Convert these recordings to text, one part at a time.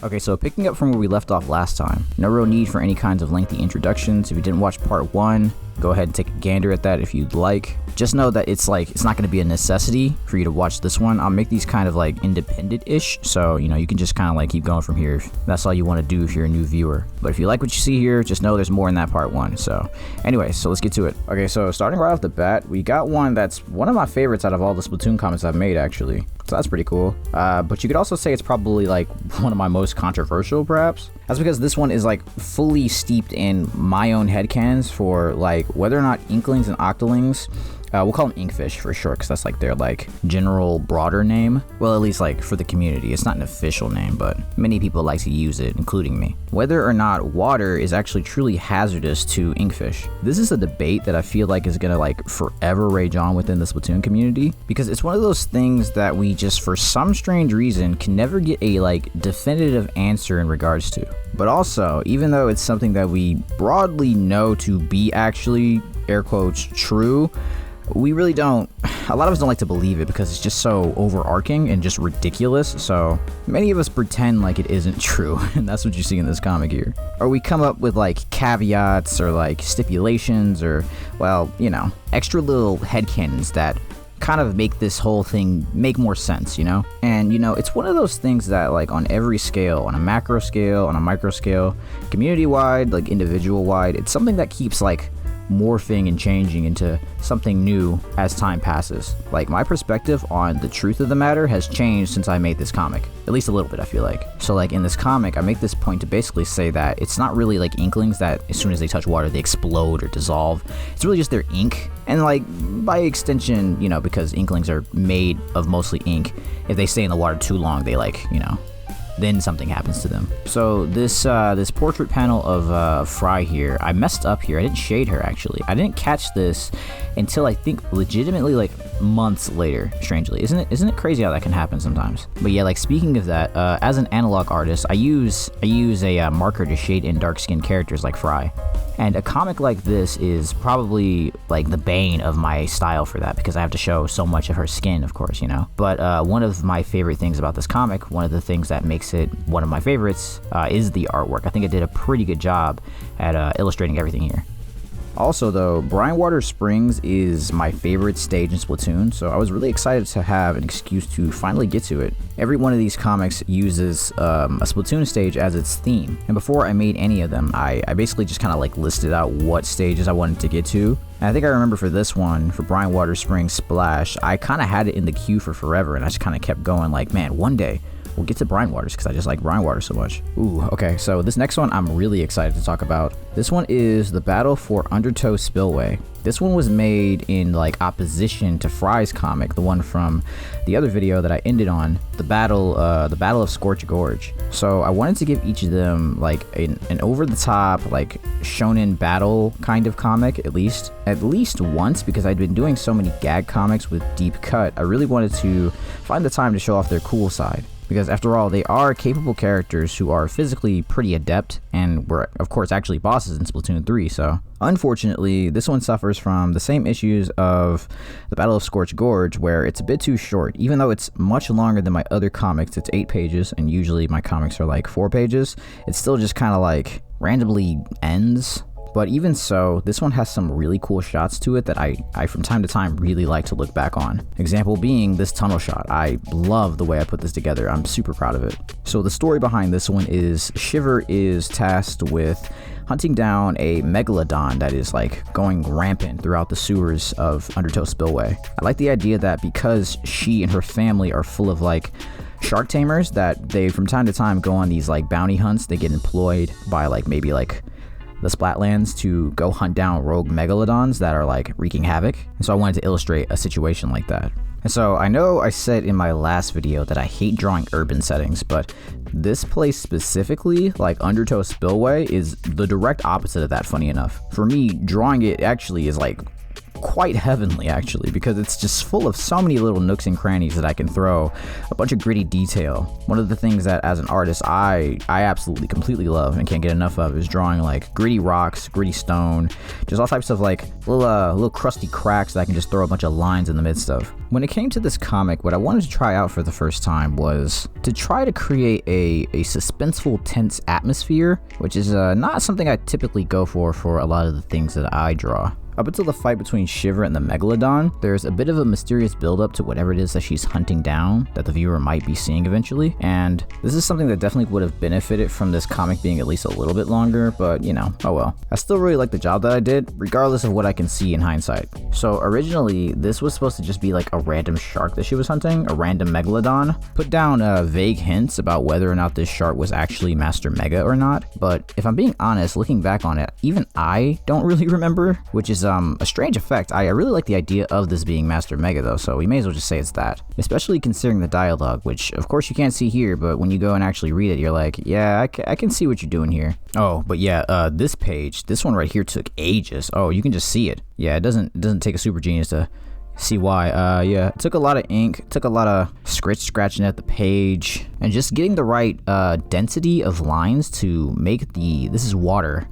Okay, so picking up from where we left off last time, no real need for any kinds of lengthy introductions. If you didn't watch part 1, go ahead and take a gander at that if you'd like. Just know that it's not going to be a necessity for you to watch this one. I'll make these kind of like independent-ish, so you can just kind of like keep going from here if that's all you want to do if you're a new viewer. But if you like what you see here, just know there's more in that part 1. So anyway, so let's get to it. Okay, so starting right off the bat, we got one that's one of my favorites out of all the Splatoon comics I've made, actually. So that's pretty cool. But you could also say it's probably like one of my most controversial, perhaps. That's because this one is like fully steeped in my own headcanons for like whether or not Inklings and Octolings, we'll call them Inkfish for short, because that's like their like general broader name. Well, at least like for the community, it's not an official name, but many people like to use it, including me. Whether or not water is actually truly hazardous to Inkfish. This is a debate that I feel like is gonna like forever rage on within the Splatoon community, because it's one of those things that we just for some strange reason can never get a like definitive answer in regards to. But also, even though it's something that we broadly know to be actually, air quotes, true, we really don't, a lot of us don't like to believe it because it's just so overarching and just ridiculous, so many of us pretend like it isn't true, and that's what you see in this comic here. Or we come up with like caveats or like stipulations or, well, extra little headcanons that kind of make this whole thing make more sense, And it's one of those things that like on every scale, on a macro scale, on a micro scale, community-wide, like individual-wide, it's something that keeps like morphing and changing into something new as time passes. Like my perspective on the truth of the matter has changed since I made this comic, at least a little bit, I feel like. So like in this comic, I make this point to basically say that it's not really like Inklings that as soon as they touch water they explode or dissolve. It's really just their ink, and like by extension, because Inklings are made of mostly ink, if they stay in the water too long, they then something happens to them. So this portrait panel of Fry here, I messed up here. I didn't shade her, actually. I didn't catch this until I think legitimately like months later, strangely. Isn't it crazy how that can happen sometimes? But yeah, like speaking of that, as an analog artist, I use a marker to shade in dark-skinned characters like Fry. And a comic like this is probably like the bane of my style for that, because I have to show so much of her skin, of course, But one of my favorite things about this comic, one of the things that makes it one of my favorites, is the artwork. I think it did a pretty good job at illustrating everything here. Also though, Brinewater Springs is my favorite stage in Splatoon, so I was really excited to have an excuse to finally get to it. Every one of these comics uses a Splatoon stage as its theme, and before I made any of them, I basically just kind of like listed out what stages I wanted to get to. And I think I remember for this one, for Brinewater Springs Splash, I kind of had it in the queue for forever, and I just kind of kept going like, man, one day we'll get to Brine Waters because I just like Brine Water so much. Ooh, okay, so this next one I'm really excited to talk about. This one is the Battle for Undertow Spillway. This one was made in like opposition to Fry's comic, the one from the other video that I ended on, the Battle of Scorch Gorge. So I wanted to give each of them like an over-the-top like shonen battle kind of comic, at least once, because I'd been doing so many gag comics with deep cut. I really wanted to find the time to show off their cool side. Because after all, they are capable characters who are physically pretty adept and were, of course, actually bosses in Splatoon 3, so unfortunately, this one suffers from the same issues of the Battle of Scorch Gorge, where it's a bit too short. Even though it's much longer than my other comics, it's 8 pages, and usually my comics are like 4 pages, it still just kind of like randomly ends. But even so, this one has some really cool shots to it that I from time to time really like to look back on. Example being this tunnel shot. I love the way I put this together. I'm super proud of it. So the story behind this one is Shiver is tasked with hunting down a megalodon that is like going rampant throughout the sewers of Undertow Spillway. I like the idea that because she and her family are full of like shark tamers, that they from time to time go on these like bounty hunts. They get employed by like maybe like the Splatlands to go hunt down rogue megalodons that are like wreaking havoc. And so I wanted to illustrate a situation like that. And so I know I said in my last video that I hate drawing urban settings, but this place specifically, like Undertow Spillway, is the direct opposite of that, funny enough. For me, drawing it actually is like quite heavenly actually, because it's just full of so many little nooks and crannies that I can throw a bunch of gritty detail. One of the things that as an artist I absolutely completely love and can't get enough of is drawing like gritty rocks, gritty stone, just all types of like little crusty cracks that I can just throw a bunch of lines in the midst of. When it came to this comic, what I wanted to try out for the first time was to try to create a suspenseful, tense atmosphere, which is not something I typically go for a lot of the things that I draw. Up until the fight between Shiver and the Megalodon, there's a bit of a mysterious buildup to whatever it is that she's hunting down that the viewer might be seeing eventually, and this is something that definitely would have benefited from this comic being at least a little bit longer, but you know, oh well. I still really like the job that I did, regardless of what I can see in hindsight. So originally, this was supposed to just be like a random shark that she was hunting, a random Megalodon. Put down vague hints about whether or not this shark was actually Master Mega or not, but if I'm being honest, looking back on it, even I don't really remember, which is a strange effect. I really like the idea of this being Master Mega though, so we may as well just say it's that. Especially considering the dialogue, which of course you can't see here, but when you go and actually read it, you're like, yeah, I can see what you're doing here. Oh, but yeah, this page, this one right here took ages. Oh, you can just see it. Yeah, it doesn't take a super genius to see why. Yeah, it took a lot of ink, took a lot of scratching at the page, and just getting the right density of lines to make this is water.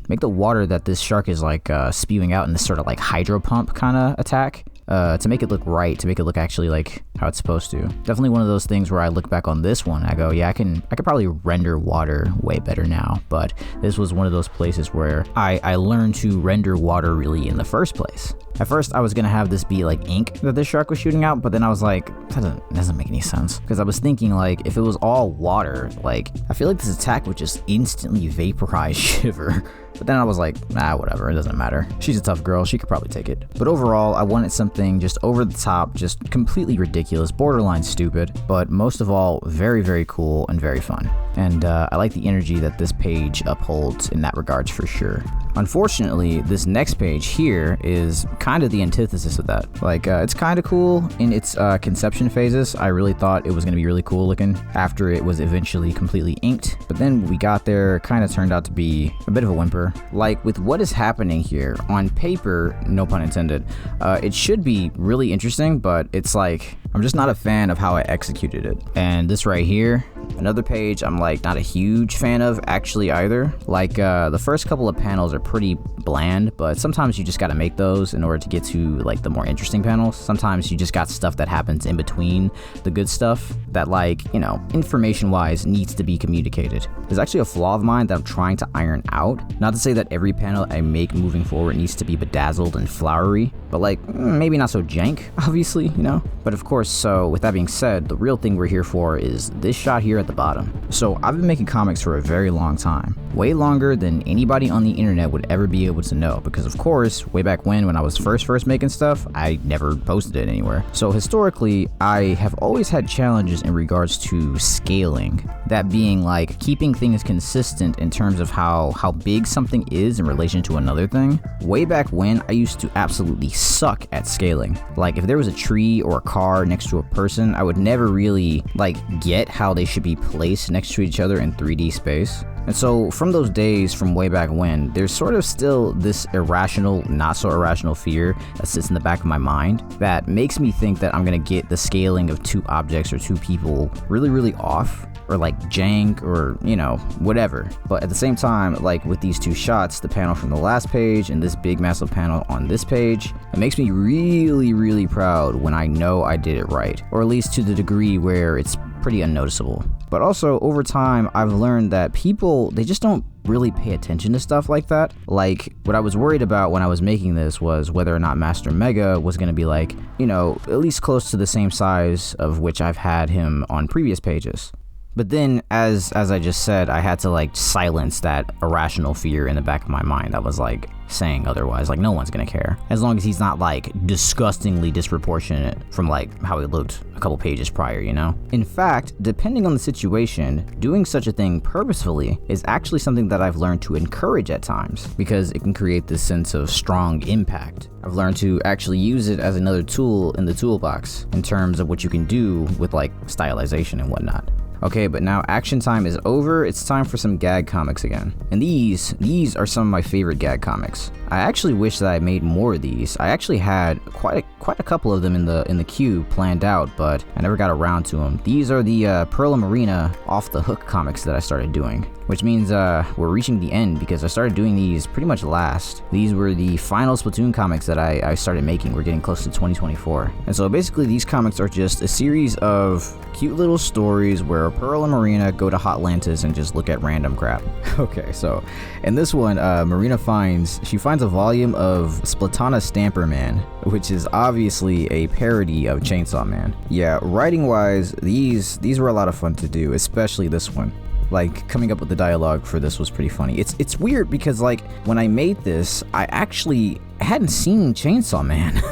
Make the water that this shark is like spewing out in this sort of like hydro pump kind of attack, to make it look right, to make it look actually like how it's supposed to. Definitely one of those things where I look back on this one, I go, yeah, I could probably render water way better now, but this was one of those places where I learned to render water really in the first place. At first, I was gonna have this be like ink that this shark was shooting out, but then I was like, that doesn't make any sense. Because I was thinking like, if it was all water, like, I feel like this attack would just instantly vaporize Shiver. But then I was like, nah, whatever, it doesn't matter. She's a tough girl, she could probably take it. But overall, I wanted something just over the top, just completely ridiculous, borderline stupid, but most of all, very, very cool and very fun. And I like the energy that this page upholds in that regards for sure. Unfortunately, this next page here is kind of the antithesis of that. Like, it's kind of cool in its conception phases. I really thought it was going to be really cool looking after it was eventually completely inked. But then when we got there, it kind of turned out to be a bit of a whimper. Like, with what is happening here, on paper, no pun intended, it should be really interesting, but it's like, I'm just not a fan of how I executed it. And this right here, another page I'm like not a huge fan of actually either. Like the first couple of panels are pretty bland, but sometimes you just gotta make those in order to get to like the more interesting panels. Sometimes you just got stuff that happens in between the good stuff that, like, you know, information wise needs to be communicated. There's actually a flaw of mine that I'm trying to iron out. Not to say that every panel I make moving forward needs to be bedazzled and flowery, but like maybe not so jank, obviously, you know. But of course, so with that being said, the real thing we're here for is this shot here at the bottom. So I've been making comics for a very long time, way longer than anybody on the internet would ever be able to know, because of course, way back when I was first making stuff, I never posted it anywhere. So historically, I have always had challenges in regards to scaling. That being like keeping things consistent in terms of how big something is in relation to another thing. Way back when, I used to absolutely suck at scaling. Like if there was a tree or a car next to a person, I would never really like get how they should be placed next to each other in 3D space. And so from those days from way back when, there's sort of still this irrational, not so irrational fear that sits in the back of my mind that makes me think that I'm gonna get the scaling of two objects or two people really, really off, or like jank, or you know, whatever. But at the same time, like with these two shots, the panel from the last page and this big massive panel on this page, it makes me really, really proud when I know I did it right, or at least to the degree where it's pretty unnoticeable. But also over time, I've learned that people, they just don't really pay attention to stuff like that. Like what I was worried about when I was making this was whether or not Master Mega was going to be like, you know, at least close to the same size of which I've had him on previous pages. But then, as I just said, I had to like silence that irrational fear in the back of my mind that was like saying otherwise. Like no one's gonna care as long as he's not like disgustingly disproportionate from like how he looked a couple pages prior, you know? In fact, depending on the situation, doing such a thing purposefully is actually something that I've learned to encourage at times, because it can create this sense of strong impact. I've learned to actually use it as another tool in the toolbox in terms of what you can do with like stylization and whatnot. Okay, but now action time is over. It's time for some gag comics again. And these are some of my favorite gag comics. I actually wish that I made more of these. I actually had quite a couple of them in the queue planned out, but I never got around to them. These are the Pearl and Marina off the hook comics that I started doing, which means we're reaching the end because I started doing these pretty much last. These were the final Splatoon comics that I started making. We're getting close to 2024. And so basically these comics are just a series of cute little stories where Pearl and Marina go to Hotlantis and just look at random crap. Okay, so in this one, Marina finds a volume of Splatana Stamper Man, which is obviously a parody of Chainsaw Man. Yeah, writing wise, these were a lot of fun to do, especially this one. Like, coming up with the dialogue for this was pretty funny. It's weird because, like, when I made this, I actually hadn't seen Chainsaw Man.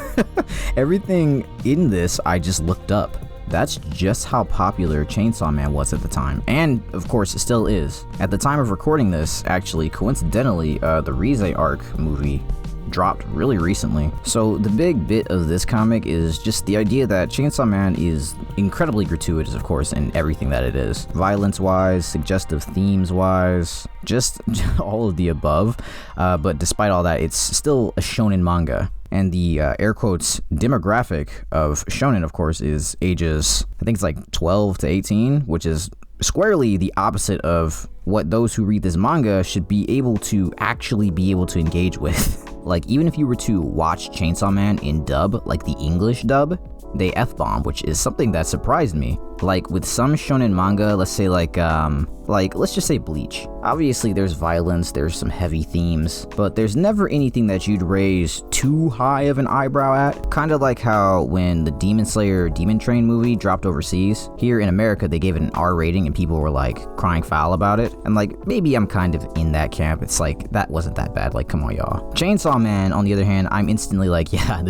Everything in this I just looked up. That's just how popular Chainsaw Man was at the time, and of course it still is. At the time of recording this, actually, coincidentally, the Rize arc movie dropped really recently. So the big bit of this comic is just the idea that Chainsaw Man is incredibly gratuitous, of course, in everything that it is. Violence-wise, suggestive themes-wise, just all of the above. But despite all that, it's still a shonen manga. And the air quotes demographic of shonen, of course, is ages, I think it's like 12 to 18, which is squarely the opposite of what those who read this manga should be able to actually be able to engage with. Like, even if you were to watch Chainsaw Man in dub, like the English dub, they F-bomb, which is something that surprised me. Like, with some shonen manga, let's say let's just say Bleach. Obviously, there's violence, there's some heavy themes, but there's never anything that you'd raise too high of an eyebrow at. Kind of like how when the Demon Slayer Demon Train movie dropped overseas, here in America, they gave it an R rating and people were like crying foul about it. And like, maybe I'm kind of in that camp. It's like, that wasn't that bad. Like, come on, y'all. Chainsaw Man, on the other hand, I'm instantly like, yeah,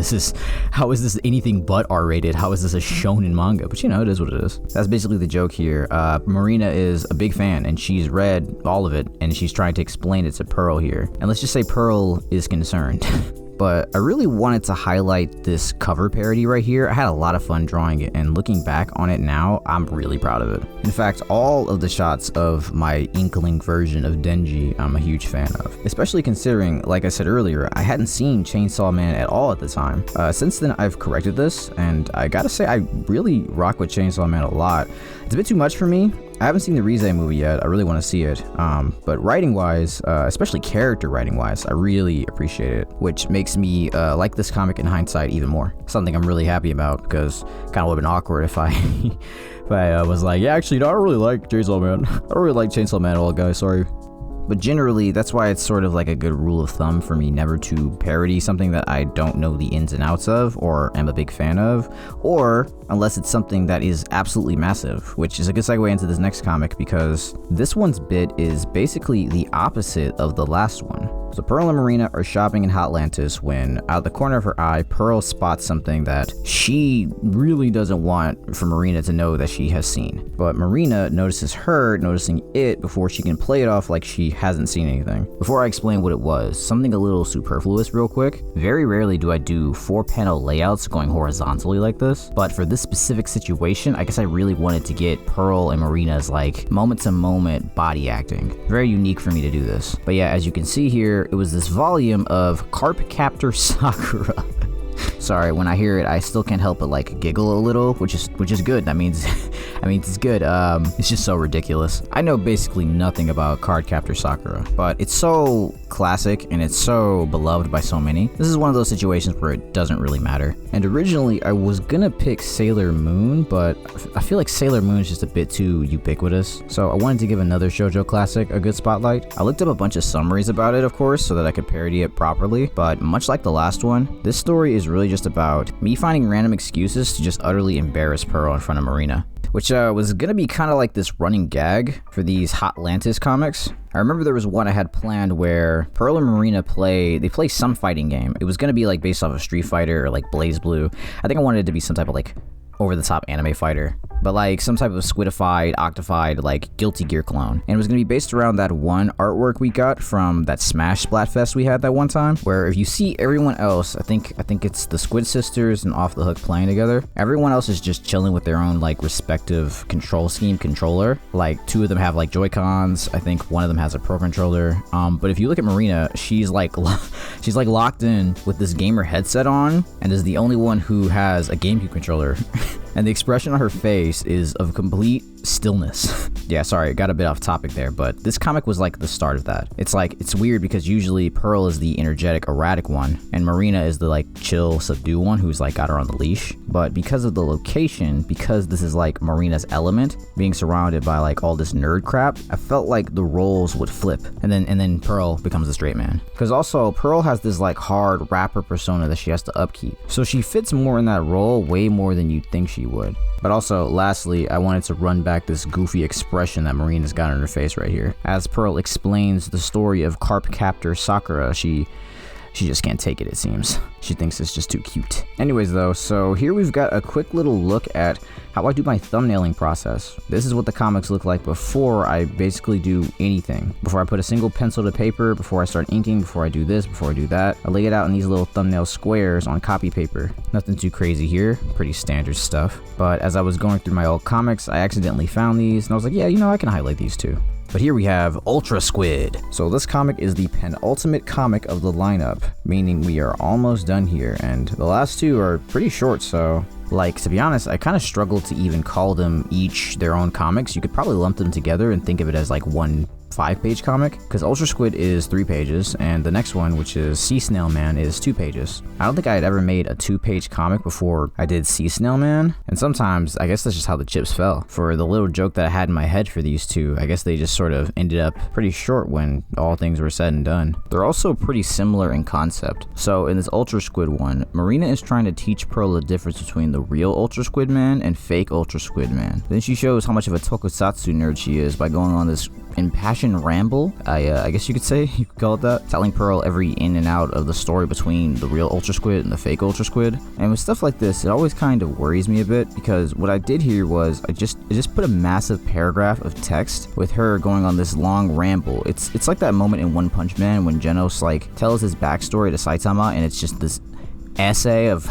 how is this anything but R rated? How is this a shonen manga? But you know, it is what it is. That's basically the joke here. Marina is a big fan and she's read all of it and she's trying to explain it to Pearl here. And let's just say Pearl is concerned. But I really wanted to highlight this cover parody right here. I had a lot of fun drawing it, and looking back on it now, I'm really proud of it. In fact, all of the shots of my Inkling version of Denji, I'm a huge fan of. Especially considering, like I said earlier, I hadn't seen Chainsaw Man at all at the time. Since then, I've corrected this, and I gotta say, I really rock with Chainsaw Man a lot. It's a bit too much for me. I haven't seen the Rize movie yet. I really want to see it. But writing-wise, especially character writing-wise, I really appreciate it, which makes me like this comic in hindsight even more. Something I'm really happy about, because kind of would have been awkward if I was like, yeah, actually, no, I don't really like Chainsaw Man. I don't really like Chainsaw Man at all, guys. Sorry. But generally, that's why it's sort of like a good rule of thumb for me never to parody something that I don't know the ins and outs of or am a big fan of, or unless it's something that is absolutely massive, which is a good segue into this next comic because this one's bit is basically the opposite of the last one. So Pearl and Marina are shopping in Hotlantis when, out of the corner of her eye, Pearl spots something that she really doesn't want for Marina to know that she has seen. But Marina notices her noticing it before she can play it off like she hasn't seen anything. Before I explain what it was, something a little superfluous real quick. Very rarely do I do 4-panel layouts going horizontally like this, but for this specific situation, I guess I really wanted to get Pearl and Marina's like moment-to-moment body acting. Very unique for me to do this. But yeah, as you can see here, it was this volume of Carp Captor Sakura. Sorry, when I hear it, I still can't help but like giggle a little, which is good. That means it's good. It's just so ridiculous. I know basically nothing about Card Captor Sakura, but it's so classic and it's so beloved by so many. This is one of those situations where it doesn't really matter. And originally I was gonna pick Sailor Moon, but I feel like Sailor Moon is just a bit too ubiquitous. So I wanted to give another shoujo classic a good spotlight. I looked up a bunch of summaries about it, of course, so that I could parody it properly. But much like the last one, this story is really just about me finding random excuses to just utterly embarrass Pearl in front of Marina, which was gonna be kind of like this running gag for these Hotlantis comics. I remember there was one I had planned where Pearl and Marina play some fighting game. It was gonna be like based off of Street Fighter or like BlazBlue. I think I wanted it to be some type of like over-the-top anime fighter, but like some type of squidified, octified, like Guilty Gear clone. And it was gonna be based around that one artwork we got from that Smash Splatfest we had that one time, where if you see everyone else, I think it's the Squid Sisters and Off the Hook playing together. Everyone else is just chilling with their own like respective control scheme controller. Like 2 of them have like Joy-Cons. I think one of them has a Pro Controller. But if you look at Marina, she's like locked in with this gamer headset on, and is the only one who has a GameCube controller. And the expression on her face is of complete stillness. Yeah, sorry, got a bit off topic there, but this comic was like the start of that. It's weird because usually Pearl is the energetic, erratic one, and Marina is the like chill, subdued one who's like got her on the leash. But because of the location, because this is like Marina's element, being surrounded by like all this nerd crap, I felt like the roles would flip, and then Pearl becomes the straight man. Because also Pearl has this like hard rapper persona that she has to upkeep, so she fits more in that role way more than you'd think she would. But also, lastly, I wanted to run back this goofy expression that Marina's got on her face right here. As Pearl explains the story of Carp Captor Sakura, she just can't take it seems. She thinks it's just too cute. Anyways though, so here we've got a quick little look at how I do my thumbnailing process. This is what the comics look like before I basically do anything. Before I put a single pencil to paper, before I start inking, before I do this, before I do that. I lay it out in these little thumbnail squares on copy paper. Nothing too crazy here, pretty standard stuff. But as I was going through my old comics, I accidentally found these, and I was like, yeah, you know, I can highlight these too. But here we have Ultra Squid. So this comic is the penultimate comic of the lineup, meaning we are almost done here, and the last 2 are pretty short, so like, to be honest, I kind of struggled to even call them each their own comics. You could probably lump them together and think of it as like one 5-page comic, because Ultra Squid is 3 pages, and the next one, which is Sea Snail Man, is 2 pages. I don't think I had ever made a 2-page comic before I did Sea Snail Man, and sometimes I guess that's just how the chips fell. For the little joke that I had in my head for these 2, I guess they just sort of ended up pretty short when all things were said and done. They're also pretty similar in concept. So in this Ultra Squid one, Marina is trying to teach Pearl the difference between the real Ultra Squid Man and fake Ultra Squid Man. Then she shows how much of a tokusatsu nerd she is by going on this impassioned ramble, I guess you could say, you could call it that, telling Pearl every in and out of the story between the real Ultra Squid and the fake Ultra Squid. And with stuff like this, it always kind of worries me a bit, because what I did here was I just put a massive paragraph of text with her going on this long ramble. It's like that moment in One Punch Man when Genos like tells his backstory to Saitama, and it's just this essay of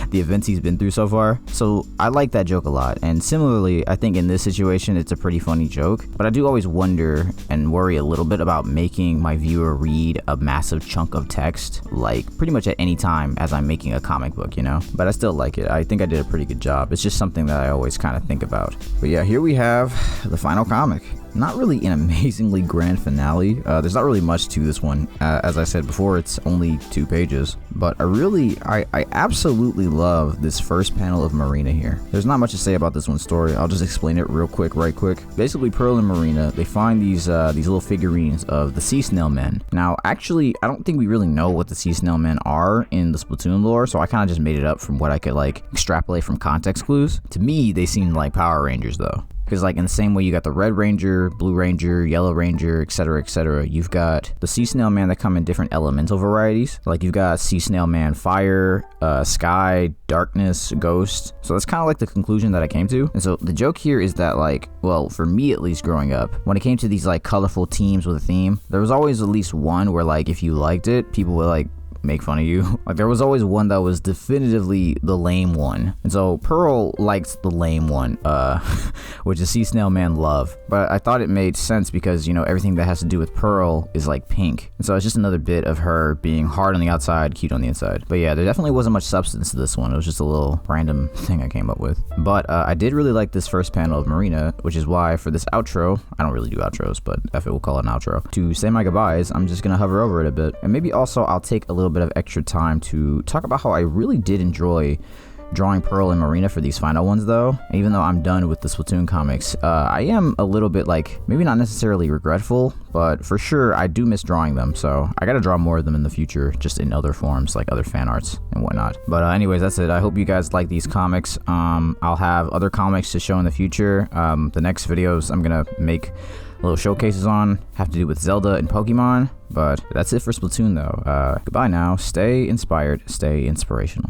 the events he's been through so far. So I like that joke a lot, and similarly I think in this situation it's a pretty funny joke, but I do always wonder and worry a little bit about making my viewer read a massive chunk of text like pretty much at any time as I'm making a comic book, you know. But I still like it. I think I did a pretty good job. It's just something that I always kind of think about. But yeah, here we have the final comic. Not really an amazingly grand finale. There's not really much to this one. As I said before, it's only 2 pages. But I absolutely love this first panel of Marina here. There's not much to say about this one's story. I'll just explain it real quick, right quick. Basically, Pearl and Marina, they find these little figurines of the Sea Snail Men. Now, actually, I don't think we really know what the Sea Snail Men are in the Splatoon lore, so I kind of just made it up from what I could like extrapolate from context clues. To me, they seemed like Power Rangers though. Because like in the same way you got the Red Ranger, Blue Ranger, Yellow Ranger, etc., you've got the Sea Snail Man that come in different elemental varieties. Like you've got Sea Snail Man Fire, Sky, Darkness, Ghost. So that's kind of like the conclusion that I came to. And so the joke here is that like, well, for me at least growing up, when it came to these like colorful teams with a theme, there was always at least one where like if you liked it, people would like make fun of you. Like there was always one that was definitively the lame one, and so Pearl likes the lame one, which is Sea Snail Man Love. But I thought it made sense because, you know, everything that has to do with Pearl is like pink, and so it's just another bit of her being hard on the outside, cute on the inside. But yeah, there definitely wasn't much substance to this one. It was just a little random thing I came up with. But I did really like this first panel of Marina, which is why for this outro, I don't really do outros, but F it, we'll call it an outro. To say my goodbyes, I'm just gonna hover over it a bit, and maybe also I'll take a little bit of extra time to talk about how I really did enjoy drawing Pearl and Marina for these final ones though. And even though I'm done with the Splatoon comics, I am a little bit like, maybe not necessarily regretful, but for sure I do miss drawing them, so I gotta draw more of them in the future, just in other forms like other fan arts and whatnot. But anyways, that's it. I hope you guys like these comics. I'll have other comics to show in the future. The next videos I'm gonna make little showcases on have to do with Zelda and Pokemon. But that's it for Splatoon though. Goodbye now. Stay inspired, stay inspirational.